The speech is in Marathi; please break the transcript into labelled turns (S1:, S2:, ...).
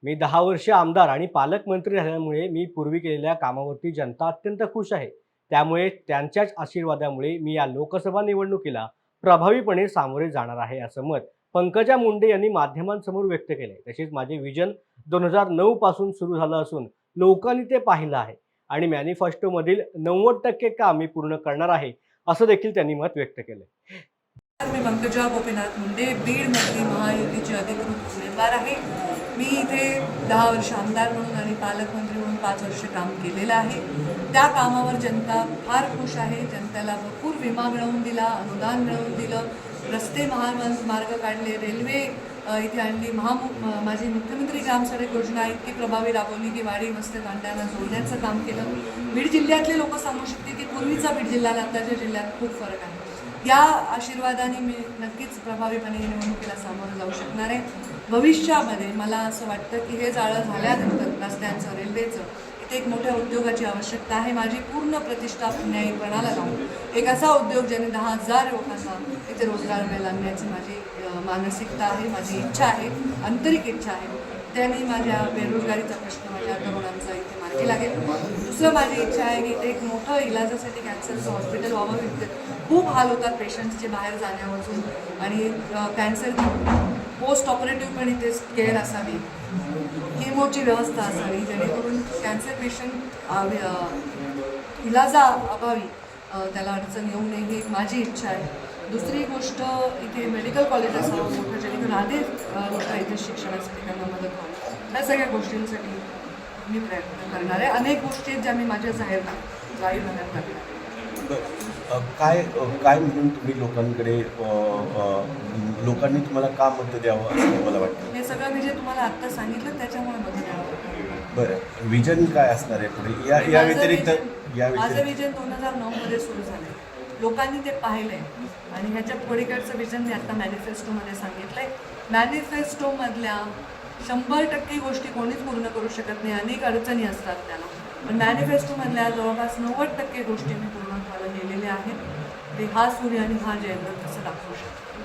S1: मी 10 वर्ष आमदार आणि पालकमंत्री झाल्यामुळे मी पूर्वी केलेल्या कामावरती जनता अत्यंत खुश आहे. त्यामुळे त्यांच्याच आशीर्वादामुळे मी या लोकसभा निवडणुकीला प्रभावीपणे सामोरे जाणार आहे, असं मत पंकजा मुंडे यांनी माध्यमांसमोर व्यक्त केलंय. तसेच माझे विजन 2009 पासून सुरू झालं असून लोकांनी ते पाहिलं आहे आणि मॅनिफेस्टोमधील 90% काम मी पूर्ण करणार आहे, असं देखील त्यांनी मत व्यक्त केलंय.
S2: मी पंकजा गोपीनाथ मुंडे बीडमधली महायुतीची अधिकृत उमेदवार आहे. मी इथे 10 वर्ष आमदार म्हणून आणि पालकमंत्री म्हणून 5 वर्ष काम केलेलं आहे. त्या कामावर जनता फार खुश आहे. जनतेला भरपूर विमा मिळवून दिला, अनुदान मिळवून दिलं, रस्ते महामार्ग काढले, रेल्वे इथे आणली, माझी मुख्यमंत्री ग्रामसडक योजना इतकी प्रभावी राबवली की वाडी मस्त कांड्यांना जोडण्याचं काम केलं. बीड जिल्ह्यातले लोक सांगू शकतील की पूर्वीचा बीड जिल्हा आणि आताच्या जिल्ह्यात खूप फरक आहे. या आशीर्वादाने मी नक्कीच प्रभावीपणे निवडणुकीला सामोरं जाऊ शकणार आहे. भविष्यामध्ये मला असं वाटतं की हे जाळं झाल्यानंतर रस्त्यांचं, रेल्वेचं इथे एक मोठ्या उद्योगाची आवश्यकता आहे. माझी पूर्ण प्रतिष्ठा न्यायीपणाला लावून एक असा उद्योग ज्याने 10,000 लोकांना इथे रोजगार मिळेल आणण्याची माझी मानसिकता आहे, माझी इच्छा आहे, आंतरिक इच्छा आहे. त्याने माझ्या बेरोजगारीचा प्रश्न माझ्या तरुणांचा इथे मार्गी लागेल. दुसरं माझी इच्छा आहे की इथे एक मोठं इलाजासाठी कॅन्सरचं हॉस्पिटल व्हावं. इथे खूप हाल होतात पेशंट्सचे बाहेर जाण्यापासून आणि कॅन्सर पोस्ट ऑपरेटिव्ह पण इथे केअर असावी, केमोची व्यवस्था असावी, जेणेकरून कॅन्सर पेशंट इलाजाअभावी त्याला अडचण येऊ नये, ही माझी इच्छा आहे. दुसरी गोष्ट इथे मेडिकल कॉलेज असावं मोठं, जेणेकरून आधीच लोक इथे शिक्षणासाठी त्यांना मदत व्हावी. या सगळ्या गोष्टींसाठी मी प्रयत्न करणार आहे. अनेक गोष्टी आहेत ज्या मी माझ्या जाहीरनाम्यात करणार आहे.
S3: काय म्हणून तुम्ही लोकांकडे लोकांनी तुम्हाला का मत द्यावं असं मला वाटतं?
S2: हे सगळं मी जे तुम्हाला आत्ता सांगितलं त्याच्यामुळे मत द्यावं.
S3: बरं, विजन काय असणार आहे पुढे या व्यतिरिक्त?
S2: माझं विजन 2009 सुरू झालं. लोकांनी ते पाहिलंय आणि ह्याच्या पलीकडचं विजन मी आता मॅनिफेस्टोमध्ये सांगितलंय. मॅनिफेस्टोमधल्या 100% गोष्टी कोणीच पूर्ण करू शकत नाही, अनेक अडचणी असतात त्याला. पण मॅनिफेस्टोमधल्या जवळपास 90% गोष्टी मी पूर्ण केलेल्या आहेत. ते हा सूर्य आणि हा जयंत कसं दाखवू शकतो.